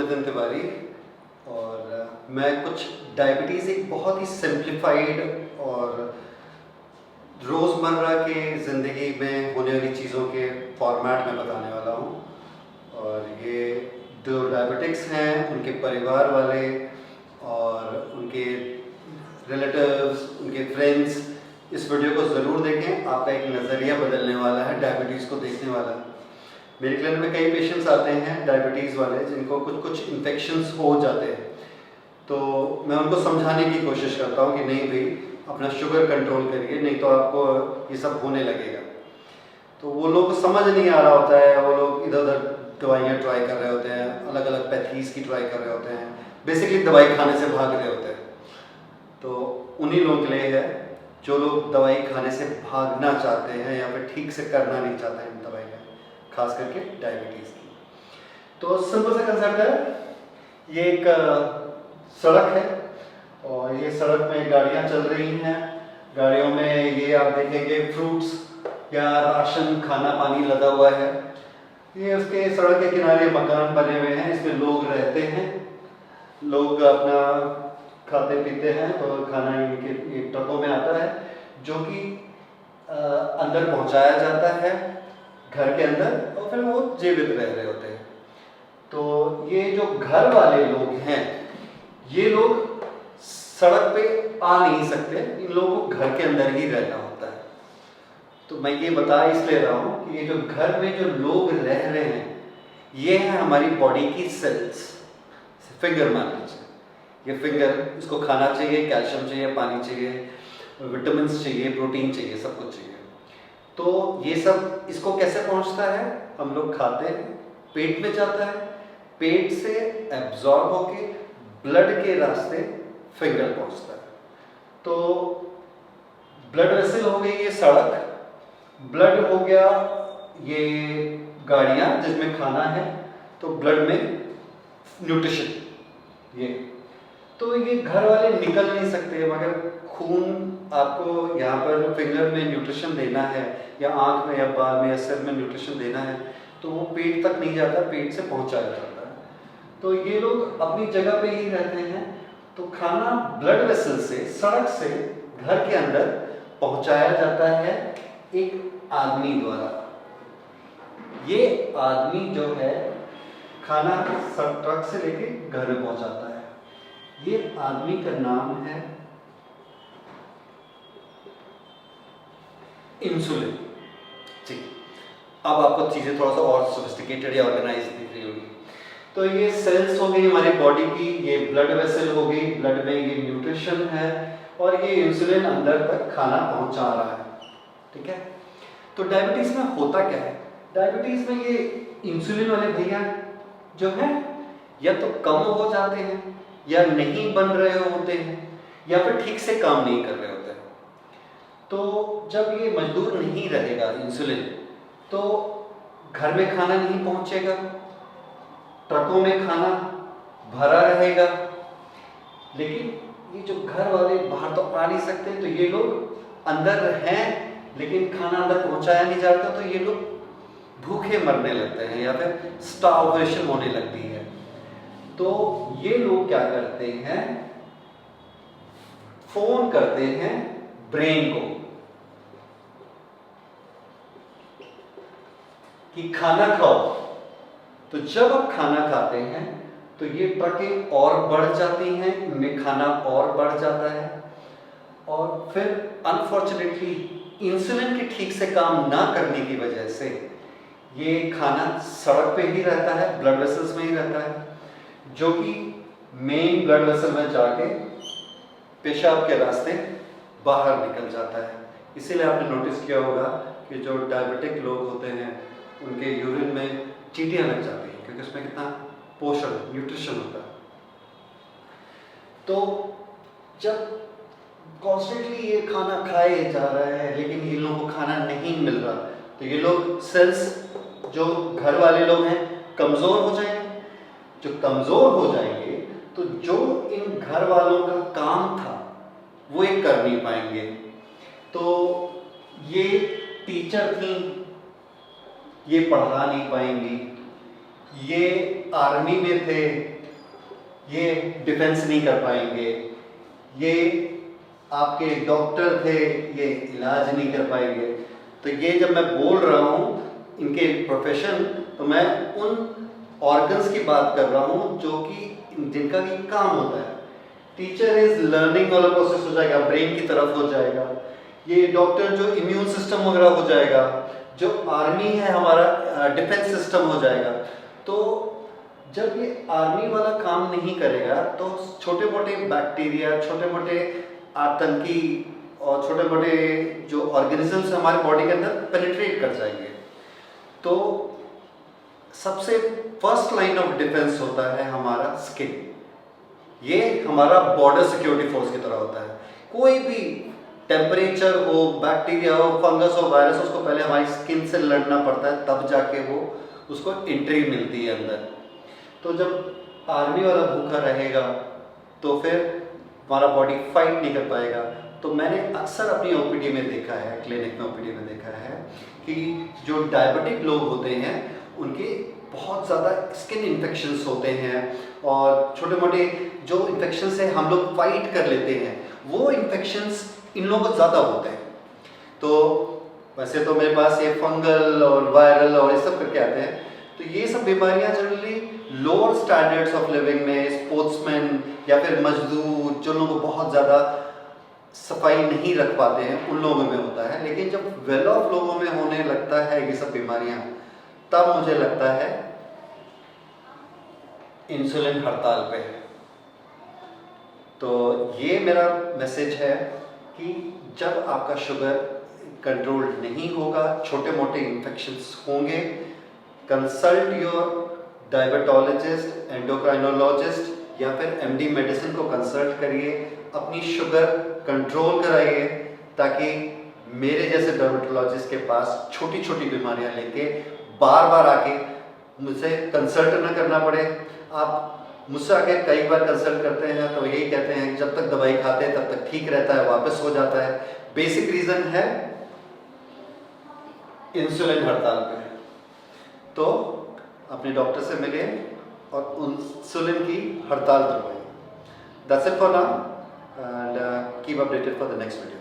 नितिन तिवारी। और मैं कुछ डायबिटीज़ एक बहुत ही सिंप्लीफाइड और रोज़मर्रा के ज़िंदगी में होने वाली चीज़ों के फॉर्मेट में बताने वाला हूँ। और ये जो डायबिटिक्स हैं उनके परिवार वाले और उनके रिलेटिव्स, उनके फ्रेंड्स इस वीडियो को ज़रूर देखें। आपका एक नज़रिया बदलने वाला है डायबिटीज़ को देखने वाला। मेरे क्लिनिक में कई पेशेंट्स आते हैं डायबिटीज़ वाले जिनको कुछ इन्फेक्शंस हो जाते हैं, तो मैं उनको समझाने की कोशिश करता हूँ कि नहीं भाई, अपना शुगर कंट्रोल करिए, नहीं तो आपको ये सब होने लगेगा। तो वो लोग को समझ नहीं आ रहा होता है, वो लोग इधर उधर दवाइयाँ ट्राई कर रहे होते हैं, अलग अलग पैथीज़ की ट्राई कर रहे होते हैं, बेसिकली दवाई खाने से भाग रहे होते हैं। तो उन्हीं लोगों के लिए है जो लोग दवाई खाने से भागना चाहते हैं या फिर ठीक से करना नहीं चाहते हैं दवाई का, खास करके डायबिटीज़ की। तो सिंपल सा कंसेप्ट है, ये एक सड़क है और ये सड़क में गाड़ियाँ चल रही हैं। गाड़ियों में ये आप देखेंगे फ्रूट्स या राशन खाना पानी लदा हुआ है। ये उसके सड़क के किनारे मकान बने हुए हैं, इसमें लोग रहते हैं, लोग अपना खाते पीते हैं। तो खाना इनके ये ट्रकों में आता है जो कि अंदर पहुंचाया जाता है घर के अंदर, और फिर वो जीवित रह रहे होते हैं। तो ये जो घर वाले लोग हैं, ये लोग सड़क पे आ नहीं सकते, इन लोगों को घर के अंदर ही रहना होता है। तो मैं ये बता इसलिए रहा हूँ कि ये जो घर में जो लोग रह रहे हैं, ये है हमारी बॉडी की सेल्स। फिंगर मान लीजिए, ये फिंगर, इसको खाना चाहिए, कैल्शियम चाहिए, पानी चाहिए, विटामिन चाहिए, प्रोटीन चाहिए, सब कुछ चाहिए। तो ये सब इसको कैसे पहुंचता है? हम लोग खाते हैं, पेट में जाता है, पेट से एब्जॉर्ब होके ब्लड के रास्ते फिंगर पहुंचता है। तो ब्लड वेसल हो गई ये सड़क, ब्लड हो गया ये गाड़ियां जिसमें खाना है, तो ब्लड में न्यूट्रिशन ये। तो ये घर वाले निकल नहीं सकते, मगर खून आपको यहाँ पर फिंगर में न्यूट्रिशन देना है या आँख में या बाल में या सिर में न्यूट्रिशन देना है, तो वो पेट तक नहीं जाता, पेट से पहुँचाया जाता है। तो ये लोग अपनी जगह पे ही रहते हैं। तो खाना ब्लड वेसल से, सड़क से घर के अंदर पहुँचाया जाता है एक आदमी द्वारा। ये आदमी जो है खाना ट्रक से लेके घर में पहुँचाता है। ये आदमी का नाम है इंसुलिन। ठीक, अब आपको चीजें थोड़ा सा और सोफिस्टिकेटेड या ऑर्गेनाइज दिख रही होगी। तो ये सेल्स हो गई हमारी बॉडी की, ये ब्लड वेसल हो गई, ब्लड में ये न्यूट्रिशन है और ये इंसुलिन अंदर तक खाना पहुंचा रहा है। ठीक है, तो डायबिटीज में होता क्या है? डायबिटीज में ये इंसुलिन वाले भैया जो है या तो कम हो जाते हैं या नहीं बन रहे होते हैं या फिर ठीक से काम नहीं कर रहे होते हैं। तो जब ये मजदूर नहीं रहेगा इंसुलिन, तो घर में खाना नहीं पहुंचेगा, ट्रकों में खाना भरा रहेगा, लेकिन ये जो घर वाले बाहर तो आ नहीं सकते, तो ये लोग अंदर हैं लेकिन खाना अंदर पहुंचाया नहीं जाता, तो ये लोग भूखे मरने लगते हैं या फिर स्टार्वेशन होने लगती है। तो ये लोग क्या करते हैं, फोन करते हैं ब्रेन को कि खाना खाओ। तो जब आप खाना खाते हैं तो ये ट्रकें और बढ़ जाती हैं, इनमें खाना और बढ़ जाता है, और फिर अनफॉर्चुनेटली इंसुलिन के ठीक से काम ना करने की वजह से ये खाना सड़क पे ही रहता है, ब्लड वेसल्स में ही रहता है, जो कि मेन ब्लड वेसल में जाके पेशाब के रास्ते बाहर निकल जाता है। इसीलिए आपने नोटिस किया होगा कि जो डायबिटिक लोग होते हैं उनके यूरिन में चींटियां लग जाती हैं, क्योंकि उसमें कितना पोषण, न्यूट्रिशन होता है। तो जब कॉन्स्टेंटली ये खाना खाए जा रहा है लेकिन इन लोगों को खाना नहीं मिल रहा, तो ये लोग सेल्स जो घर वाले लोग हैं कमज़ोर हो जाएंगे। जो कमज़ोर हो जाएंगे तो जो इन घर वालों का काम था वो ये कर नहीं पाएंगे। तो ये टीचर थी, ये पढ़ा नहीं पाएंगी, ये आर्मी में थे ये डिफेंस नहीं कर पाएंगे, ये आपके डॉक्टर थे, ये इलाज नहीं कर पाएंगे। तो ये जब मैं बोल रहा हूँ इनके प्रोफेशन, तो मैं उन ऑर्गन्स की बात कर रहा हूँ जो कि जिनका भी काम होता है। टीचर इज लर्निंग वाला प्रोसेस हो जाएगा, ब्रेन की तरफ हो जाएगा। ये डॉक्टर जो इम्यून सिस्टम वगैरह हो जाएगा। जो आर्मी है हमारा डिफेंस सिस्टम हो जाएगा। तो जब ये आर्मी वाला काम नहीं करेगा तो छोटे मोटे बैक्टीरिया, छोटे मोटे आतंकी और छोटे मोटे जो ऑर्गेनिजम्स हमारे बॉडी के अंदर पेनिट्रेट कर जाएंगे। तो सबसे फर्स्ट लाइन ऑफ डिफेंस होता है हमारा स्किन। ये हमारा बॉर्डर सिक्योरिटी फोर्स की तरह होता है। कोई भी टेम्परेचर हो, बैक्टीरिया हो, फंगस हो, वायरस, उसको पहले हमारी स्किन से लड़ना पड़ता है, तब जाके वो उसको एंट्री मिलती है अंदर। तो जब आर्मी वाला भूखा रहेगा तो फिर हमारा बॉडी फाइट नहीं कर पाएगा। तो मैंने अक्सर अपनी ओपीडी में देखा है, क्लिनिक में ओपीडी में देखा है कि जो डायबिटिक लोग होते हैं उनके बहुत ज़्यादा स्किन इन्फेक्शंस होते हैं, और छोटे मोटे जो इन्फेक्शंस है हम लोग फाइट कर लेते हैं, वो इन्फेक्शंस इन लोगों को ज़्यादा होते हैं। तो वैसे तो मेरे पास ये फंगल और वायरल और ये सब करके आते हैं। तो ये सब बीमारियां generally lower standards of living में, स्पोर्ट्समैन या फिर मजदूर जो लोग बहुत ज़्यादा सफाई नहीं रख पाते हैं, उन लोगों में होता है। लेकिन जब वेल ऑफ लोगों में होने लगता है ये सब बीमारियां, तब मुझे लगता है इंसुलिन हड़ताल पे है। तो ये मेरा मैसेज है कि जब आपका शुगर कंट्रोल नहीं होगा, छोटे मोटे इन्फेक्शंस होंगे, कंसल्ट योर डायबिटोलॉजिस्ट, एंडोक्राइनोलॉजिस्ट या फिर एमडी मेडिसिन को कंसल्ट करिए, अपनी शुगर कंट्रोल कराइए, ताकि मेरे जैसे डायबिटोलॉजिस्ट के पास छोटी छोटी बीमारियां लेके बार बार आके मुझसे कंसल्ट ना करना पड़े। आप मुझसे आके कई बार कंसल्ट करते हैं तो यही कहते हैं कि जब तक दवाई खाते हैं तब तक ठीक रहता है, वापस हो जाता है। बेसिक रीज़न है इंसुलिन हड़ताल पे। तो अपने डॉक्टर से मिले और इंसुलिन की हड़ताल करवाइए। That's it for now, and keep updated for the next video.